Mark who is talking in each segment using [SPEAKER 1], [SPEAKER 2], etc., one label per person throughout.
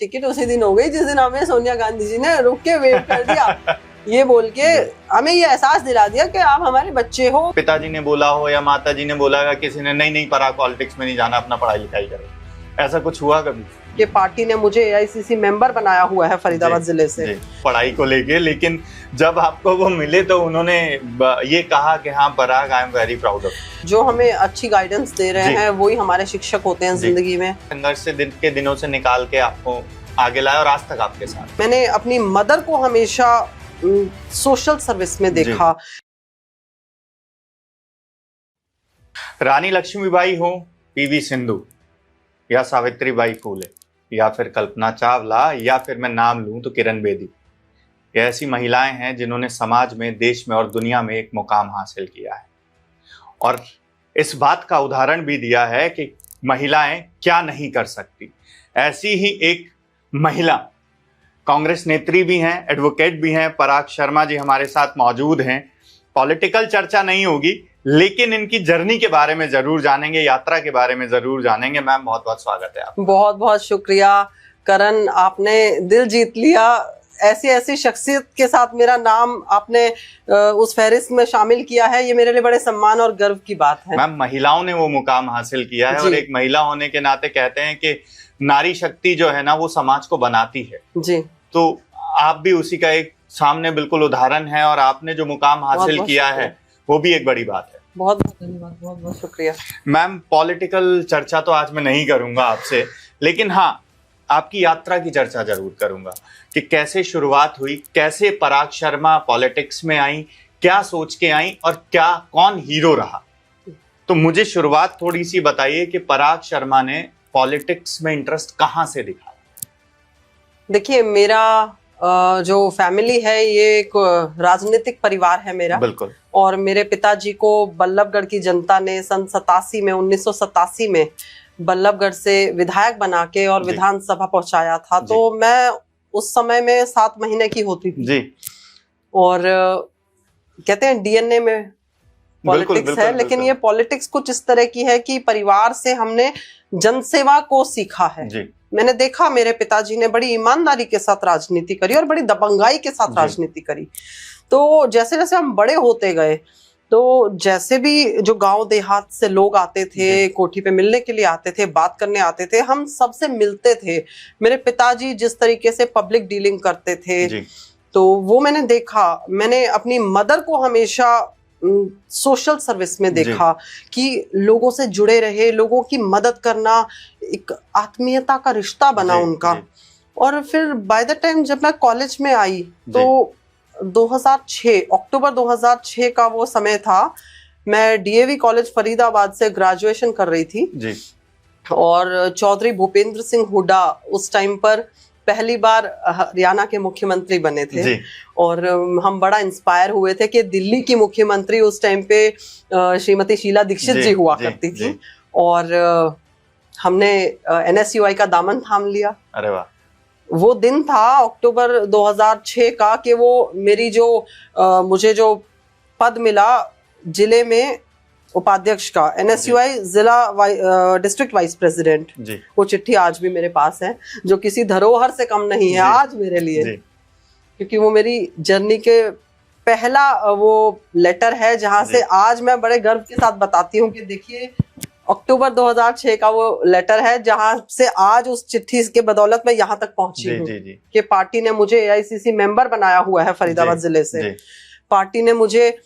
[SPEAKER 1] Ticket उसी दिन हो गई जिस दिन हमें सोनिया गांधी जी ने रुक के वेट कर दिया ये बोल के हमें ये एहसास दिला दिया कि आप हमारे बच्चे हो।
[SPEAKER 2] पिताजी ने बोला हो या माताजी ने बोला होगा, किसी ने नहीं पराग पॉलिटिक्स में नहीं जाना, अपना पढ़ाई लिखाई करो, ऐसा कुछ हुआ कभी?
[SPEAKER 1] कि पार्टी ने मुझे AICC मेंबर बनाया हुआ है फरीदाबाद जिले से
[SPEAKER 2] पढ़ाई को लेके। लेकिन जब आपको वो मिले तो उन्होंने ये कहा कि हाँ Parag, I am very proud of.
[SPEAKER 1] जो हमें अच्छी गाइडेंस दे रहे हैं वही हमारे शिक्षक होते हैं जिंदगी में।
[SPEAKER 2] संघर्ष से के दिनों से निकाल के आपको आगे लाया और आज तक आपके साथ।
[SPEAKER 1] मैंने अपनी मदर को हमेशा सोशल सर्विस में देखा।
[SPEAKER 2] रानी लक्ष्मीबाई हो, PV सिंधु या सावित्रीबाई फुले या फिर कल्पना चावला या फिर मैं नाम लूं तो किरण बेदी, ये ऐसी महिलाएं हैं जिन्होंने समाज में, देश में और दुनिया में एक मुकाम हासिल किया है और इस बात का उदाहरण भी दिया है कि महिलाएं क्या नहीं कर सकती। ऐसी ही एक महिला कांग्रेस नेत्री भी हैं, एडवोकेट भी हैं, पराग शर्मा जी हमारे साथ मौजूद हैं। पॉलिटिकल चर्चा नहीं होगी लेकिन इनकी जर्नी के बारे में जरूर जानेंगे, यात्रा के बारे में जरूर जानेंगे। मैम बहुत बहुत स्वागत है आपका।
[SPEAKER 1] बहुत बहुत शुक्रिया करण, आपने दिल जीत लिया। ऐसी ऐसी शख्सियत के साथ मेरा नाम आपने उस फहरिस्त में शामिल किया है, ये मेरे लिए बड़े सम्मान और गर्व की बात है।
[SPEAKER 2] मैम महिलाओं ने वो मुकाम हासिल किया है और एक महिला होने के नाते कहते हैं कि नारी शक्ति जो है ना वो समाज को बनाती है जी। तो आप भी उसी का एक सामने बिल्कुल उदाहरण है और आपने जो मुकाम हासिल किया है वो भी एक बड़ी बात है।
[SPEAKER 1] बहुत बहुत धन्यवाद, बहुत बहुत शुक्रिया।
[SPEAKER 2] मैम पॉलिटिकल चर्चा तो आज मैं नहीं करूंगा आपसे, लेकिन हाँ आपकी यात्रा की चर्चा जरूर करूंगा कि कैसे शुरुआत हुई, कैसे पराग शर्मा पॉलिटिक्स में आई, क्या सोच के आई और क्या कौन हीरो रहा। तो मुझे शुरुआत थोड़ी सी बताइए कि पराग शर्मा ने पॉलिटिक्स में इंटरेस्ट कहाँ से दिखाया?
[SPEAKER 1] देखिए मेरा जो फैमिली है ये एक राजनीतिक परिवार है मेरा।
[SPEAKER 2] बिल्कुल।
[SPEAKER 1] और मेरे पिताजी को बल्लभगढ़ की जनता ने सन 1987 में बल्लभगढ़ से विधायक बना के और विधानसभा पहुंचाया था। तो मैं उस समय में 7 महीने की होती थी जी। और कहते हैं DNA में पॉलिटिक्स है, लेकिन ये पॉलिटिक्स कुछ इस तरह की है कि परिवार से हमने जनसेवा को सीखा है जी। मैंने देखा मेरे पिताजी ने बड़ी ईमानदारी के साथ राजनीति करी और बड़ी दबंगाई के साथ राजनीति करी। तो जैसे जैसे हम बड़े होते गए तो जैसे भी जो गांव देहात से लोग आते थे, कोठी पे मिलने के लिए आते थे, बात करने आते थे, हम सबसे मिलते थे। मेरे पिताजी जिस तरीके से पब्लिक डीलिंग करते थे तो वो मैंने देखा। मैंने अपनी मदर को हमेशा सोशल सर्विस में देखा कि लोगों से जुड़े रहे, लोगों की मदद करना, एक आत्मीयता का रिश्ता बना उनका। और फिर बाय द टाइम जब मैं कॉलेज में आई तो 2006 अक्टूबर 2006 का वो समय था। मैं DAV कॉलेज फरीदाबाद से ग्रेजुएशन कर रही थी जी। और चौधरी भूपेंद्र सिंह हुड्डा उस टाइम पर पहली बार हरियाणा के मुख्यमंत्री बने थे जी। और हम बड़ा इंस्पायर हुए थे कि दिल्ली की मुख्यमंत्री उस टाइम पे श्रीमती शीला दीक्षित जी हुआ करती थी। और हमने NSUI का दामन थाम लिया। अरे वाह। वो दिन था अक्टूबर 2006 का कि वो मेरी जो मुझे जो पद मिला जिले में उपाध्यक्ष का, NSUI जिला डिस्ट्रिक्ट वाइस प्रेसिडेंट, वो चिट्ठी आज भी मेरे पास है जो किसी धरोहर से कम नहीं है आज मेरे लिए, क्योंकि वो मेरी जर्नी के पहला वो लेटर है जहां से आज मैं बड़े गर्व के साथ बताती हूँ कि देखिए अक्टूबर 2006 का वो लेटर है जहां से आज उस चिट्ठी के बदौलत मैं यहाँ तक पहुंची हूँ कि पार्टी ने मुझे AICC मेंबर बनाया हुआ है फरीदाबाद जिले से। पार्टी ने मुझे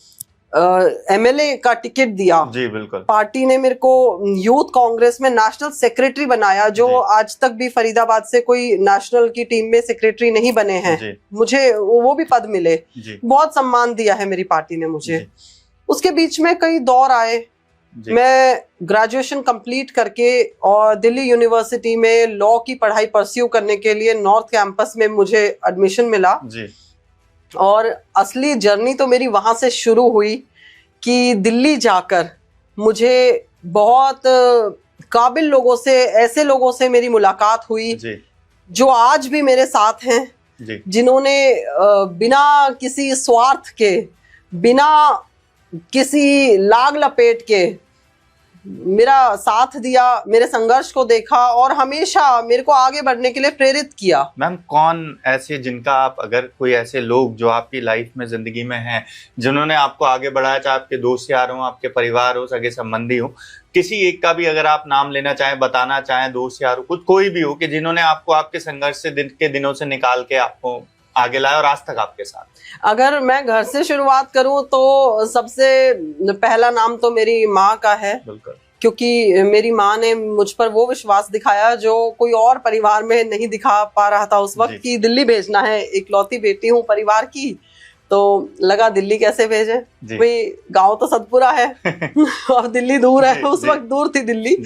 [SPEAKER 1] MLA का टिकट दिया जी। बिल्कुल। पार्टी ने मेरे को यूथ कांग्रेस में नेशनल सेक्रेटरी बनाया, जो आज तक भी फरीदाबाद से कोई नेशनल की टीम में सेक्रेटरी नहीं बने हैं। मुझे वो भी पद मिले, बहुत सम्मान दिया है मेरी पार्टी ने मुझे। उसके बीच में कई दौर आए। मैं ग्रेजुएशन कंप्लीट करके और दिल्ली यूनिवर्सिटी में लॉ की पढ़ाई परस्यू करने के लिए नॉर्थ कैंपस में मुझे एडमिशन मिला जी। और असली जर्नी तो मेरी वहां से शुरू हुई कि दिल्ली जाकर मुझे बहुत काबिल लोगों से, ऐसे लोगों से मेरी मुलाकात हुई जी। जो आज भी मेरे साथ हैं जी। जिन्होंने बिना किसी स्वार्थ के, बिना किसी लाग लपेट के मेरा साथ दिया, मेरे संघर्ष को देखा और हमेशा मेरे को आगे बढ़ने के लिए प्रेरित किया।
[SPEAKER 2] मैम कौन ऐसे जिनका आप, अगर कोई ऐसे लोग जो आपकी लाइफ में, जिंदगी में हैं, जिन्होंने आपको आगे बढ़ाया, चाहे आपके दोस्त यार हो, आपके परिवार हो, सगे संबंधी हो, किसी एक का भी अगर आप नाम लेना चाहें, बताना चाहें, दोस्त यार हो, कुछ कोई भी हो, कि जिन्होंने आपको आपके संघर्ष से दिनों से निकाल के आपको आगे लाया और आज तक आपके साथ?
[SPEAKER 1] अगर मैं घर से शुरुआत करूं तो सबसे पहला नाम तो मेरी माँ का है।
[SPEAKER 2] बिल्कुल।
[SPEAKER 1] क्योंकि मेरी माँ ने मुझ पर वो विश्वास दिखाया जो कोई और परिवार में नहीं दिखा पा रहा था उस वक्त, कि दिल्ली भेजना है, इकलौती बेटी हूँ परिवार की, तो लगा दिल्ली कैसे भेजे, भाई गांव तो सतपुरा है अब दिल्ली दूर है, उस वक्त दूर थी दिल्ली।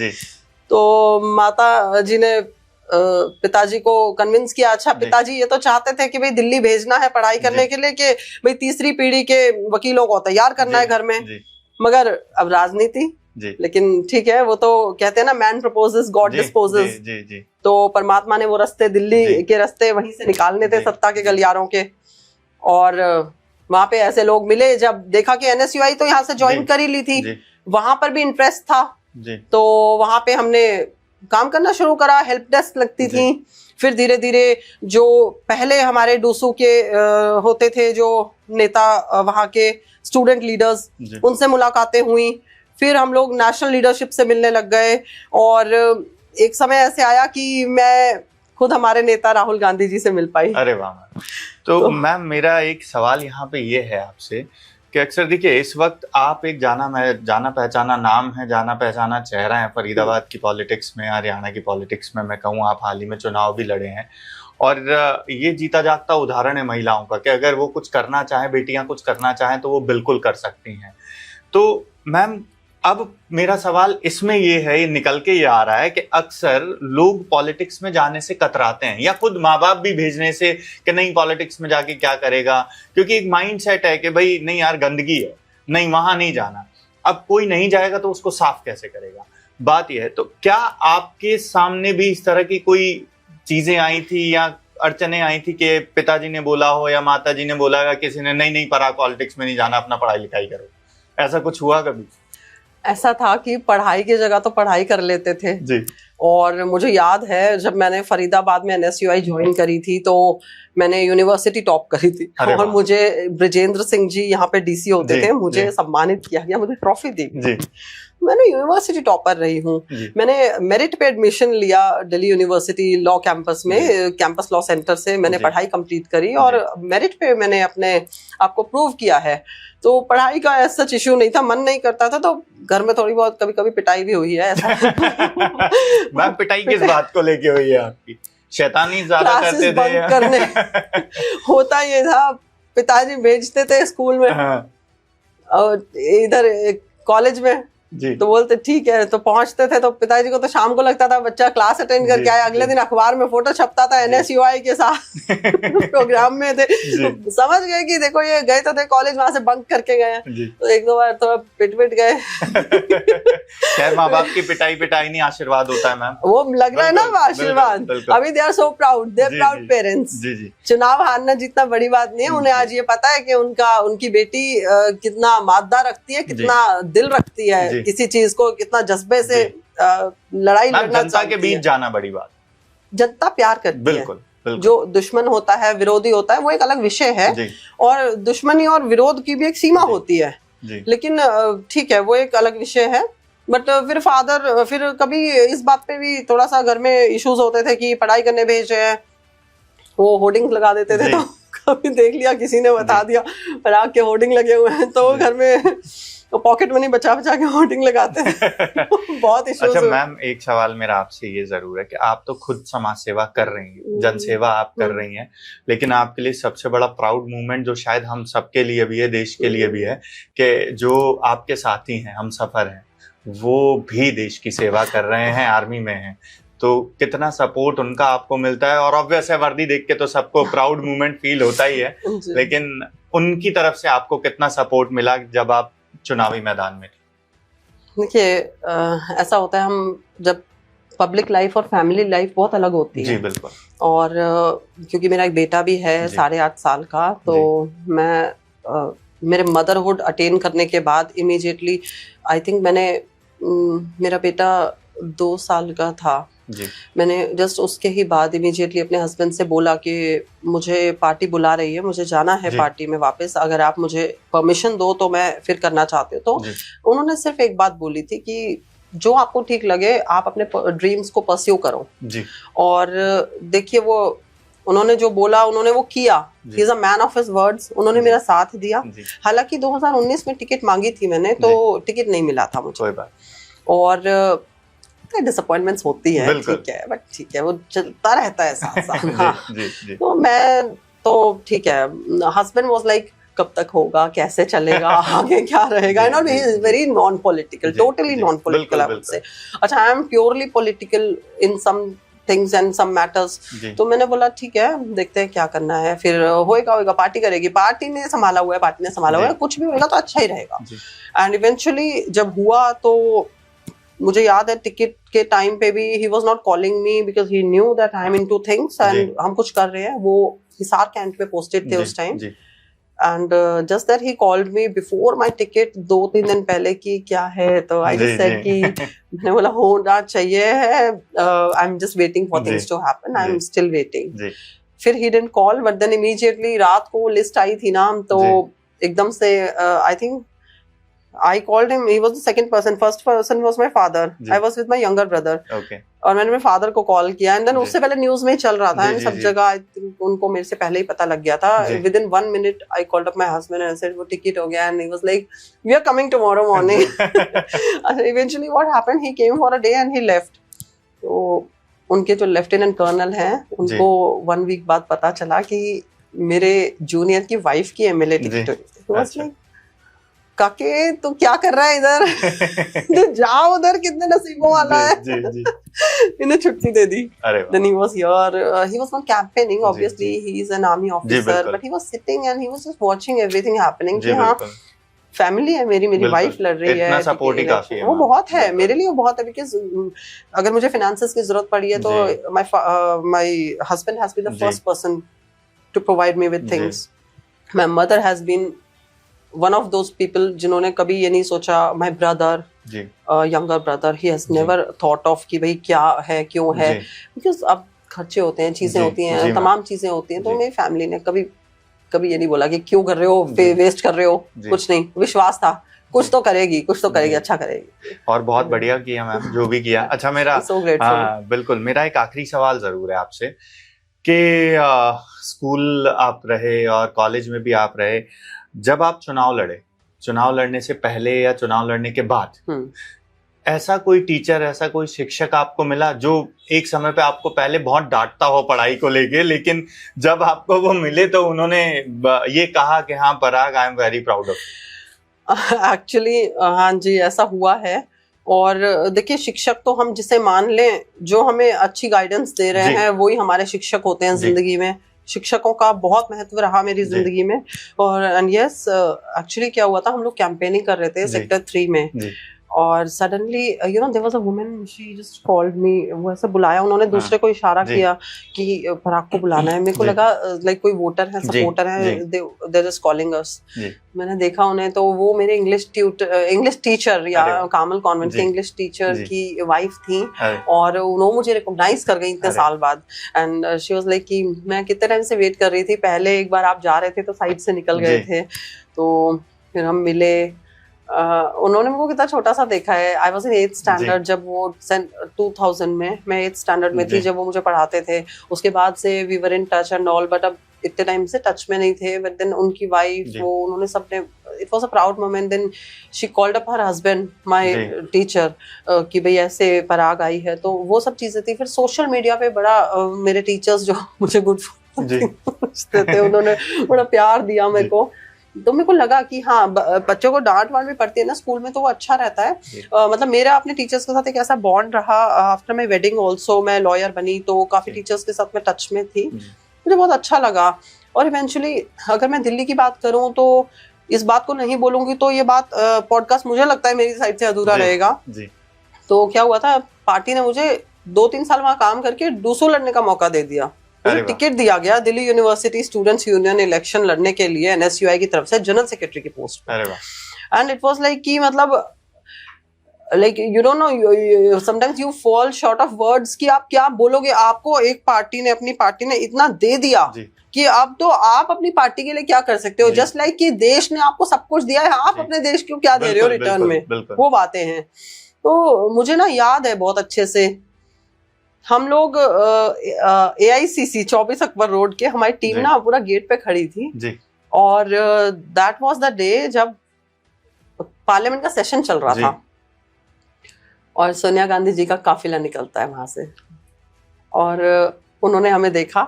[SPEAKER 1] तो माता जी ने पिताजी को कन्विंस किया। अच्छा, पिताजी ये तो चाहते थे कि भाई दिल्ली भेजना है पढ़ाई करने के लिए, कि भाई तीसरी पीढ़ी के वकीलों को तैयार करना है घर में, मगर अब राजनीति, लेकिन ठीक है, वो तो कहते हैं ना, मैन प्रपोजेस गॉड डिस्पोजेस, तो परमात्मा ने वो रास्ते, दिल्ली के रास्ते वहीं से निकालने थे सत्ता के गलियारों के। और वहां पे ऐसे लोग मिले, जब देखा कि NSUI तो यहाँ से ज्वाइन कर ही ली थी, वहां पर भी इंटरेस्ट था, तो वहां पे हमने काम करना शुरू करा। हेल्प डेस्क लगती थी, फिर धीरे धीरे जो पहले हमारे डूसू के होते थे जो नेता, वहां के स्टूडेंट लीडर्स, उनसे मुलाकातें हुई, फिर हम लोग नेशनल लीडरशिप से मिलने लग गए। और एक समय ऐसे आया कि मैं खुद हमारे नेता राहुल गांधी जी से मिल पाई।
[SPEAKER 2] अरे वाह। तो मैम मेरा एक सवाल यहाँ पे ये है आपसे कि अक्सर देखिए इस वक्त आप एक जाना पहचाना नाम है, जाना पहचाना चेहरा है फरीदाबाद की पॉलिटिक्स में, हरियाणा की पॉलिटिक्स में। मैं कहूँ आप हाल ही में चुनाव भी लड़े हैं और ये जीता जागता उदाहरण है महिलाओं का कि अगर वो कुछ करना चाहें, बेटियां कुछ करना चाहें तो वो बिल्कुल कर सकती हैं। तो मैम अब मेरा सवाल इसमें ये है, ये निकल के ये आ रहा है कि अक्सर लोग पॉलिटिक्स में जाने से कतराते हैं, या खुद माँ बाप भी भेजने से कि नहीं पॉलिटिक्स में जाके क्या करेगा, क्योंकि एक माइंड सेट है कि भाई नहीं यार गंदगी है, नहीं वहां नहीं जाना। अब कोई नहीं जाएगा तो उसको साफ कैसे करेगा, बात यह है। तो क्या आपके सामने भी इस तरह की कोई चीजें आई थी या अड़चने आई थी कि पिताजी ने बोला हो या माता जी ने बोला या किसी ने नहीं पढ़ा, पॉलिटिक्स में नहीं जाना, अपना पढ़ाई लिखाई करो, ऐसा कुछ हुआ कभी?
[SPEAKER 1] ऐसा था कि पढ़ाई की जगह तो पढ़ाई कर लेते थे जी। और मुझे याद है जब मैंने फरीदाबाद में NSUI ज्वाइन करी थी तो मैंने यूनिवर्सिटी टॉप करी थी, और मुझे ब्रिजेंद्र सिंह जी यहाँ पे DC होते थे, मुझे सम्मानित किया गया, मुझे ट्रॉफी दी गई। मैंने यूनिवर्सिटी टॉपर रही हूँ। मैंने मेरिट पे एडमिशन लिया दिल्ली यूनिवर्सिटी लॉ कैंपस में, कैंपस लॉ सेंटर से मैंने पढ़ाई कंप्लीट करी और मेरिट पे मैंने अपने आपको प्रूव किया है। तो पढ़ाई का ऐसा इश्यू नहीं था, मन नहीं करता था, तो घर में थोड़ी बहुत कभी कभी पिटाई भी हुई है ऐसा।
[SPEAKER 2] मैम पिटाई किस बात को लेके हुई है आपकी? शैतानी ज्यादा करते थे या?
[SPEAKER 1] करने होता ये था, पिताजी भेजते थे स्कूल में और इधर कॉलेज में जी। तो बोलते ठीक है, तो पहुंचते थे तो पिताजी को तो शाम को लगता था बच्चा क्लास अटेंड करके आया, अगले दिन अखबार में फोटो छपता था NSUI के साथ प्रोग्राम में थे, तो समझ गए कि देखो ये गए तो थे कॉलेज, वहां से बंक करके गए, तो एक दो बार तो पिट गए।
[SPEAKER 2] खैर माँ बाप की पिटाई नहीं, आशीर्वाद होता है मैम, वो
[SPEAKER 1] लग रहा है ना आशीर्वाद। अभी they are so proud, they are proud parents. चुनाव हारना जितना बड़ी बात नहीं है, उन्हें आज ये पता है कि उनकी बेटी कितना मादा रखती है, कितना दिल रखती है किसी चीज को, कितना जज्बे से लड़ाई लड़ना,
[SPEAKER 2] जनता के बीच जाना बड़ी बात।
[SPEAKER 1] जनता प्यार करती है, बिल्कुल। जो दुश्मन होता है, विरोधी होता है, वो एक अलग विषय है, और दुश्मनी और विरोध की भी एक सीमा होती है, लेकिन ठीक है वो एक अलग विषय है। बट फिर कभी इस बात पे भी थोड़ा सा घर में इश्यूज होते थे कि पढ़ाई करने भेज रहे हैं, वो होर्डिंग लगा देते थे, तो कभी देख लिया किसी ने बता दिया पराग के होर्डिंग लगे हुए हैं, तो घर में तो पॉकेट मनी बचा के होर्डिंग लगाते हैं। बहुत इश्यूज।
[SPEAKER 2] अच्छा मैम एक सवाल मेरा आपसे ये जरूर है कि आप तो खुद समाज सेवा कर रही हैं, जनसेवा आप कर रही हैं, लेकिन आपके लिए सबसे बड़ा प्राउड मूवमेंट जो शायद हम सबके लिए भी है, देश के लिए भी है, कि जो आपके साथी हैं, हम सफर हैं, वो भी देश की सेवा कर रहे हैं, आर्मी में हैं, तो कितना सपोर्ट उनका आपको मिलता है। और ऑब्वियस है वर्दी देख के तो सबको प्राउड मूवमेंट फील होता ही है, लेकिन उनकी तरफ से आपको कितना सपोर्ट मिला जब आप चुनावी मैदान में?
[SPEAKER 1] देखिए ऐसा होता है, हम जब पब्लिक लाइफ और फैमिली लाइफ बहुत अलग होती है।
[SPEAKER 2] जी बिल्कुल।
[SPEAKER 1] और क्योंकि मेरा एक बेटा भी है 8.5 साल का, तो मैं मेरे मदरहुड अटेन करने के बाद इमीडिएटली आई थिंक मैंने मेरा बेटा 2 साल का था
[SPEAKER 2] जी
[SPEAKER 1] मैंने जस्ट उसके ही बाद इमीडिएटली अपने हस्बैंड से बोला कि मुझे पार्टी बुला रही है, मुझे जाना है
[SPEAKER 2] जी
[SPEAKER 1] पार्टी में वापस, अगर आप मुझे परमिशन दो तो मैं फिर करना चाहती हूँ। तो
[SPEAKER 2] जी
[SPEAKER 1] उन्होंने सिर्फ एक बात बोली थी कि जो आपको ठीक लगे आप अपने ड्रीम्स को परस्यू करो।
[SPEAKER 2] जी
[SPEAKER 1] और देखिए वो उन्होंने जो बोला उन्होंने वो किया।
[SPEAKER 2] जी
[SPEAKER 1] he is a man of his words. उन्होंने
[SPEAKER 2] जी
[SPEAKER 1] मेरा साथ दिया।
[SPEAKER 2] जी
[SPEAKER 1] हालांकि 2019 में टिकट मांगी थी मैंने तो टिकट नहीं मिला था मुझे,
[SPEAKER 2] कोई बात
[SPEAKER 1] और डिसअपॉइंटमेंट्स होती है,
[SPEAKER 2] बिल्कुल
[SPEAKER 1] ठीक है, बट ठीक है, वो चलता रहता है साथ साथ। हाँ,
[SPEAKER 2] जी जी
[SPEAKER 1] तो मैं तो ठीक है, हस्बैंड वाज लाइक कब तक होगा, कैसे चलेगा, आगे क्या रहेगा,
[SPEAKER 2] जी,
[SPEAKER 1] एंड ऑल। ही
[SPEAKER 2] जी,
[SPEAKER 1] इज वेरी नॉन पॉलिटिकल,
[SPEAKER 2] जी,
[SPEAKER 1] टोटली
[SPEAKER 2] जी,
[SPEAKER 1] नॉन पॉलिटिकल, आई वुड
[SPEAKER 2] बिल्कुल,
[SPEAKER 1] से। अच्छा, I am purely political in some things and some matters.
[SPEAKER 2] जी
[SPEAKER 1] तो मैंने बोला ठीक है, देखते हैं क्या करना है, फिर होएगा होएगा, पार्टी करेगी, पार्टी ने संभाला हुआ है, पार्टी ने संभाला हुआ है,
[SPEAKER 2] जी
[SPEAKER 1] कुछ भी होएगा तो अच्छा ही रहेगा।
[SPEAKER 2] जी
[SPEAKER 1] एंड इवेंचुअली जब हुआ तो मुझे याद है टिकट के टाइम पे भी he was not calling me because he knew that I am into things
[SPEAKER 2] जी
[SPEAKER 1] एंड हम कुछ कर रहे हैं। वो हिसार कैंट पे पोस्टेड थे
[SPEAKER 2] जी
[SPEAKER 1] उस टाइम,
[SPEAKER 2] जी
[SPEAKER 1] and just that he called me before my ticket 2-3 दिन पहले कि क्या है, तो आई
[SPEAKER 2] जी
[SPEAKER 1] जस्ट सेड कि
[SPEAKER 2] जी
[SPEAKER 1] मैंने बोला होना चाहिए है, I am just waiting for
[SPEAKER 2] जी
[SPEAKER 1] things to happen, I am
[SPEAKER 2] जी
[SPEAKER 1] स्टिल वेटिंग।
[SPEAKER 2] जी
[SPEAKER 1] फिर he didn't call, but then immediately रात को लिस्ट आई थी ना, तो
[SPEAKER 2] जी
[SPEAKER 1] एकदम से I think I called him. He was the second person. First person was my father.
[SPEAKER 2] जी
[SPEAKER 1] I was with my younger brother.
[SPEAKER 2] Okay
[SPEAKER 1] और मैंने मेरे फादर को कॉल किया, एंड देन
[SPEAKER 2] जी
[SPEAKER 1] उससे पहले न्यूज में ही चल रहा था
[SPEAKER 2] जी
[SPEAKER 1] एंड
[SPEAKER 2] जी
[SPEAKER 1] सब
[SPEAKER 2] जी
[SPEAKER 1] जगह आई थिंक उनको मेरे से पहले ही पता लग गया था।
[SPEAKER 2] जी
[SPEAKER 1] within 1 minute I called up my husband and said वो टिकट हो गया, and he was like we are coming tomorrow morning. Eventually what happened, he came for a day and he left. तो उनके जो lieutenant colonel हैं उनको 1 week बाद पता चला कि मेरे जूनियर की वाइफ की एमएलए
[SPEAKER 2] जी
[SPEAKER 1] टिकट हुई।
[SPEAKER 2] अच्छा
[SPEAKER 1] लाइक काके तू क्या कर रहा है इधर? तू जाओ उधर, कितने नसीबों वाला है।
[SPEAKER 2] जी जी
[SPEAKER 1] इन्हें छुट्टी दे दी।
[SPEAKER 2] अरे वाह
[SPEAKER 1] Then he was here. He was not campaigning.
[SPEAKER 2] Ji
[SPEAKER 1] Obviously,
[SPEAKER 2] ji
[SPEAKER 1] he is an army
[SPEAKER 2] ji
[SPEAKER 1] officer,
[SPEAKER 2] बिल्कुल
[SPEAKER 1] but he was sitting and he was just watching everything happening.
[SPEAKER 2] जी
[SPEAKER 1] कि हाँ,
[SPEAKER 2] बिल्कुल
[SPEAKER 1] फैमिली है मेरी, मेरी
[SPEAKER 2] बिल्कुल
[SPEAKER 1] वाइफ लड़ रही है,
[SPEAKER 2] इतना
[SPEAKER 1] ठीक है,
[SPEAKER 2] सपोर्ट ही काफी है
[SPEAKER 1] वो
[SPEAKER 2] मैम
[SPEAKER 1] बहुत है
[SPEAKER 2] बिल्कुल
[SPEAKER 1] मेरे लिए, वो बहुत है। बिकॉज अगर मुझे फाइनेंसेस की जरूरत पड़ी है तो
[SPEAKER 2] जी
[SPEAKER 1] my husband has been the
[SPEAKER 2] जी
[SPEAKER 1] first person to provide me with
[SPEAKER 2] जी
[SPEAKER 1] things. My mother has been one of those people जिन्होंने कभी ये नहीं सोचा। माय ब्रदर,
[SPEAKER 2] जी
[SPEAKER 1] younger brother, he has
[SPEAKER 2] जी
[SPEAKER 1] never thought of कि भाई क्या है, क्यों है,
[SPEAKER 2] जी
[SPEAKER 1] because अब खर्चे होते हैं, चीजें
[SPEAKER 2] जी
[SPEAKER 1] होती
[SPEAKER 2] जी
[SPEAKER 1] हैं,
[SPEAKER 2] मैम
[SPEAKER 1] तमाम चीजें होती हैं। तो
[SPEAKER 2] जी
[SPEAKER 1] मेरी फैमिली ने कभी कभी ये नहीं बोला कि क्यों कर रहे हो,
[SPEAKER 2] जी
[SPEAKER 1] वेस्ट कर रहे हो,
[SPEAKER 2] जी
[SPEAKER 1] कुछ नहीं, विश्वास था कुछ
[SPEAKER 2] जी
[SPEAKER 1] तो करेगी, कुछ तो करेगी,
[SPEAKER 2] जी
[SPEAKER 1] अच्छा करेगी।
[SPEAKER 2] और बहुत बढ़िया किया मैम जो भी किया। अच्छा मेरा
[SPEAKER 1] सो ग्रेटफुल।
[SPEAKER 2] हाँ बिल्कुल मेरा एक आखिरी सवाल जरूर है आपसे कि स्कूल आप रहे और कॉलेज में भी आप रहे, जब आप चुनाव लड़ने से पहले या चुनाव लड़ने के बाद ऐसा कोई टीचर, ऐसा कोई शिक्षक आपको मिला जो एक समय पे आपको पहले बहुत डांटता हो पढ़ाई को लेके, लेकिन जब आपको वो मिले तो उन्होंने ये कहा कि हाँ Parag, I am very proud of?
[SPEAKER 1] Actually हाँ जी, ऐसा हुआ है। और देखिए, शिक्षक तो हम जिसे मान लें, जो हमें अच्छी गाइडेंस दे रहे
[SPEAKER 2] जी
[SPEAKER 1] हैं वही हमारे शिक्षक होते हैं
[SPEAKER 2] जी
[SPEAKER 1] जिंदगी में। शिक्षकों का बहुत महत्व रहा मेरी
[SPEAKER 2] जी
[SPEAKER 1] जिंदगी में। और एंड यस, एक्चुअली क्या हुआ था, हम लोग कैंपेनिंग कर रहे थे
[SPEAKER 2] जी
[SPEAKER 1] सेक्टर 3 में,
[SPEAKER 2] जी
[SPEAKER 1] और suddenly you know there was a woman, she just called me. वो ऐसे बुलाया उन्होंने,
[SPEAKER 2] हाँ
[SPEAKER 1] दूसरे को इशारा
[SPEAKER 2] जी
[SPEAKER 1] किया कि पराग को बुलाना है। मेरे को
[SPEAKER 2] जी
[SPEAKER 1] लगा लाइक कोई वोटर है,
[SPEAKER 2] जी
[SPEAKER 1] सपोर्टर
[SPEAKER 2] जी
[SPEAKER 1] है, दे जस्ट कॉलिंग अस।
[SPEAKER 2] जी
[SPEAKER 1] मैंने देखा उन्हें, तो वो मेरे इंग्लिश टीचर या
[SPEAKER 2] अरे वाह
[SPEAKER 1] कामल कॉन्वेंट के
[SPEAKER 2] जी
[SPEAKER 1] इंग्लिश टीचर
[SPEAKER 2] जी
[SPEAKER 1] की वाइफ थी।
[SPEAKER 2] अरे
[SPEAKER 1] और उन्होंने मुझे रिकॉग्नाइज कर गई इतने
[SPEAKER 2] अरे
[SPEAKER 1] साल बाद। एंड शी वाज लाइक कि मैं कितने टाइम से वेट कर रही थी, पहले एक बार आप जा रहे थे तो साइड से निकल गए
[SPEAKER 2] जी
[SPEAKER 1] थे, तो फिर हम मिले। उन्होंने मुझको कितना छोटा सा देखा है। I was in 8th
[SPEAKER 2] ji
[SPEAKER 1] standard जब वो 2000 में, मैं 8th स्टैंडर्ड में थी
[SPEAKER 2] जी
[SPEAKER 1] जब वो मुझे पढ़ाते थे। उसके बाद से we were in touch and all, but अब इतने टाइम से टच में नहीं थे। बट देन उनकी वाइफ,
[SPEAKER 2] जी
[SPEAKER 1] वो उन्होंने सबने, it was a proud moment. Then she called up her husband, my
[SPEAKER 2] जी
[SPEAKER 1] टीचर, कि भाई ऐसे पराग आई है। तो वो सब चीजें थी। फिर सोशल मीडिया पे बड़ा मेरे टीचर्स जो मुझे गुड
[SPEAKER 2] जी
[SPEAKER 1] समझते थे, उन्होंने बड़ा प्यार दिया मेरे
[SPEAKER 2] जी
[SPEAKER 1] को। तो मेरे को लगा कि हाँ, बच्चों को डांट वांट भी पड़ती है ना स्कूल में, तो वो अच्छा रहता है।
[SPEAKER 2] जी
[SPEAKER 1] मतलब मेरा अपने टीचर्स के साथ एक ऐसा बॉन्ड रहा। आफ्टर माय वेडिंग ऑल्सो मैं लॉयर बनी, तो काफी
[SPEAKER 2] जी
[SPEAKER 1] टीचर्स के साथ मैं टच में थी।
[SPEAKER 2] जी
[SPEAKER 1] मुझे बहुत अच्छा लगा। और इवेंचुअली अगर मैं दिल्ली की बात करूं, तो इस बात को नहीं बोलूंगी तो ये बात पॉडकास्ट मुझे लगता है मेरी साइड से अधूरा
[SPEAKER 2] जी
[SPEAKER 1] रहेगा।
[SPEAKER 2] जी
[SPEAKER 1] तो क्या हुआ था, पार्टी ने मुझे 2-3 साल वहां काम करके डूसू लड़ने का मौका दे दिया। मुझे
[SPEAKER 2] अरे वाह
[SPEAKER 1] टिकट दिया गया Delhi university students union election लड़ने के लिए, एनएसयूआई की तरफ से जनरल सेक्रेटरी की पोस्ट पे।
[SPEAKER 2] अरे वाह
[SPEAKER 1] एंड इट वाज लाइक कि मतलब like you don't know, sometimes you fall short of words कि आप क्या बोलोगे। आपको एक पार्टी ने, अपनी पार्टी ने इतना दे दिया कि अब तो आप अपनी पार्टी के लिए क्या कर सकते हो। जस्ट लाइक कि देश ने आपको सब कुछ दिया है, आप अपने देश को क्या दे रहे हो रिटर्न में, वो बातें हैं। तो मुझे ना याद है बहुत अच्छे से, हम लोग AICC 24 अकबर रोड के, हमारी टीम ना पूरा गेट पे खड़ी थी जी। और दैट वाज द डे जब पार्लियामेंट का सेशन चल रहा था और सोनिया गांधी जी का काफिला निकलता है वहां से, और उन्होंने हमें देखा,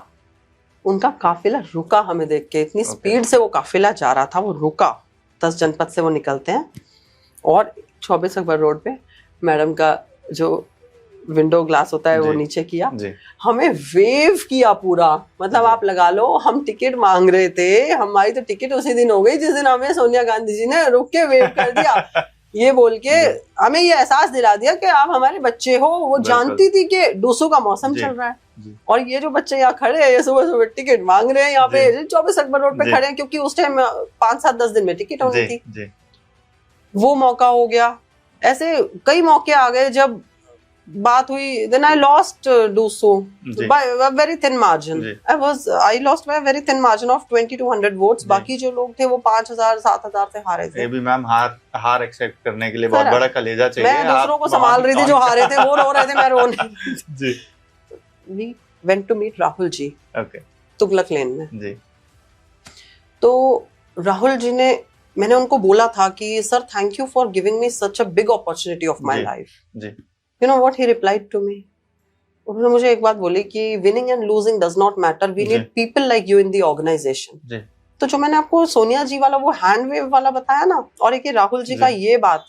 [SPEAKER 1] उनका काफिला रुका हमें देख के, इतनी स्पीड से वो काफिला जा रहा था, वो रुका। 10 जनपद से वो निकलते हैं और 24 अकबर रोड पे मैडम का जो विंडो ग्लास होता है वो नीचे किया, हमें वेव किया पूरा। मतलब आप लगा लो, हम टिकट मांग रहे थे, हमारी तो टिकट उसी दिन हो गई जिस दिन हमें सोनिया गांधी जी ने रुक के वेव कर दिया। ये बोल के हमें ये एहसास दिला दिया कि आप हमारे बच्चे हो। वो जानती थी कि डूसू का मौसम चल रहा है और ये जो बच्चे यहाँ खड़े हैं, ये सुबह सुबह टिकट मांग रहे हैं यहाँ पे 24 अकबर रोड पे खड़े हैं, क्योंकि उस टाइम 5-7-10 दिन में टिकट हो गई थी। वो मौका हो गया। ऐसे कई मौके आ गए जब बात हुई, then I lost Dusu by a very thin margin. I lost by a very thin margin of 20-100 votes. बाकी जो लोग थे वो 5,000-7,000 से हारे थे। ये
[SPEAKER 2] भी मैम हार एक्सेप्ट करने के लिए बहुत बड़ा कलेजा चाहिए।
[SPEAKER 1] मैं दूसरों को संभाल रही थी, जो हारे थे वो रो रहे थे, मैं रो नहीं जी। We went to meet Rahul ji, Tughlaq लेन में जी। तो राहुल जी ने, मैंने उनको बोला था कि sir thank you for giving me such a big opportunity of my life. You know what he replied to me? उन्होंने मुझे एक बात बोली कि winning and losing does not matter. We need people like you in the organization. तो जो मैंने आपको सोनिया जी वाला वो हैंड वेव वाला बताया ना, और एक राहुल जी का ये बात,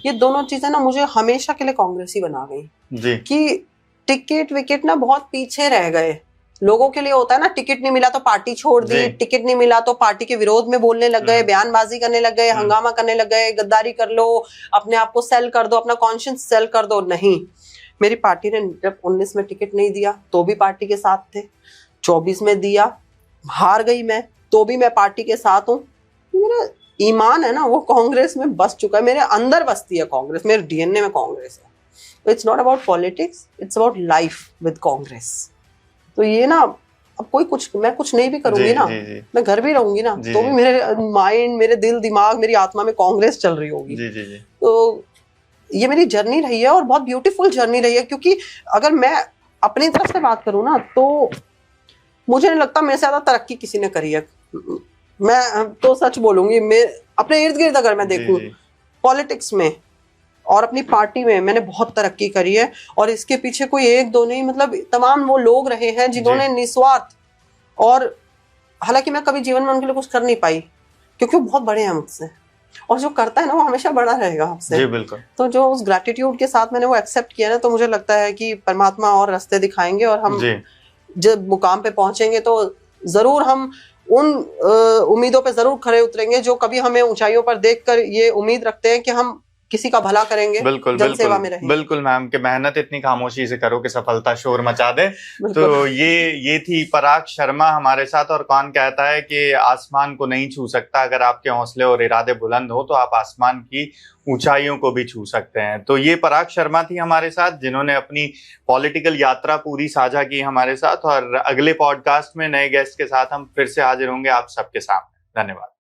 [SPEAKER 1] ये दोनों चीजें ना मुझे हमेशा के लिए कांग्रेसी बना गई कि टिकट विकेट ना बहुत पीछे रह गए। लोगों के लिए होता है ना, टिकट नहीं मिला तो पार्टी छोड़ दी, टिकट नहीं मिला तो पार्टी के विरोध में बोलने लग गए, बयानबाजी करने लग गए, हंगामा करने लग गए, गद्दारी कर लो, अपने आप को सेल कर दो, अपना कॉन्शियस सेल कर दो। नहीं, मेरी पार्टी ने जब 19 में टिकट नहीं दिया तो भी पार्टी के साथ थे, 24 में दिया, हार गई मैं तो भी मैं पार्टी के साथ हूँ। मेरा ईमान है ना, वो कांग्रेस में बस चुका है, मेरे अंदर बसती है कांग्रेस, मेरे DNA में कांग्रेस है। It's not about politics, it's about life with Congress. तो ये ना, अब मैं कुछ नहीं भी करूंगी ना, मैं घर भी रहूंगी ना, तो भी मेरे माइंड, मेरे दिल दिमाग, मेरी आत्मा में कांग्रेस चल रही होगी। तो ये मेरी जर्नी रही है और बहुत ब्यूटीफुल जर्नी रही है, क्योंकि अगर मैं अपनी तरफ से बात करूं ना तो मुझे नहीं लगता मेरे से ज्यादा तरक्की किसी ने करी है। मैं तो सच बोलूंगी, मैं अपने इर्द गिर्द अगर मैं देखूं पॉलिटिक्स में और अपनी पार्टी में, मैंने बहुत तरक्की करी है। और इसके पीछे कोई एक दो नहीं, मतलब तमाम वो लोग रहे हैं जिन्होंने निस्वार्थ, और हालांकि मैं कभी जीवन में उनके लिए कुछ कर नहीं पाई क्योंकि वो बहुत बड़े हैं मुझसे, और जो करता है ना वो हमेशा बड़ा रहेगा आपसे। जी बिल्कुल। तो जो उस ग्रैटिट्यूड के साथ मैंने वो एक्सेप्ट किया ना, तो मुझे लगता है कि परमात्मा और रास्ते दिखाएंगे, और हम जब मुकाम पे पहुंचेंगे तो जरूर हम उन उम्मीदों पे जरूर खरे उतरेंगे जो कभी हमें ऊंचाइयों पर देखकर ये उम्मीद रखते हैं कि हम किसी का भला करेंगे, जनसेवा में रहेंगे। बिल्कुल मैम, कि मेहनत इतनी खामोशी से करो कि सफलता शोर मचा दे। तो ये थी पराग शर्मा हमारे साथ। और कौन कहता है कि आसमान को नहीं छू सकता, अगर आपके हौसले और इरादे बुलंद हो तो आप आसमान की ऊंचाइयों को भी छू सकते हैं। तो ये पराग शर्मा थी हमारे साथ, जिन्होंने अपनी पॉलिटिकल यात्रा पूरी साझा की हमारे साथ। और अगले पॉडकास्ट में नए गेस्ट के साथ हम फिर से हाजिर होंगे आप सबके सामने। धन्यवाद।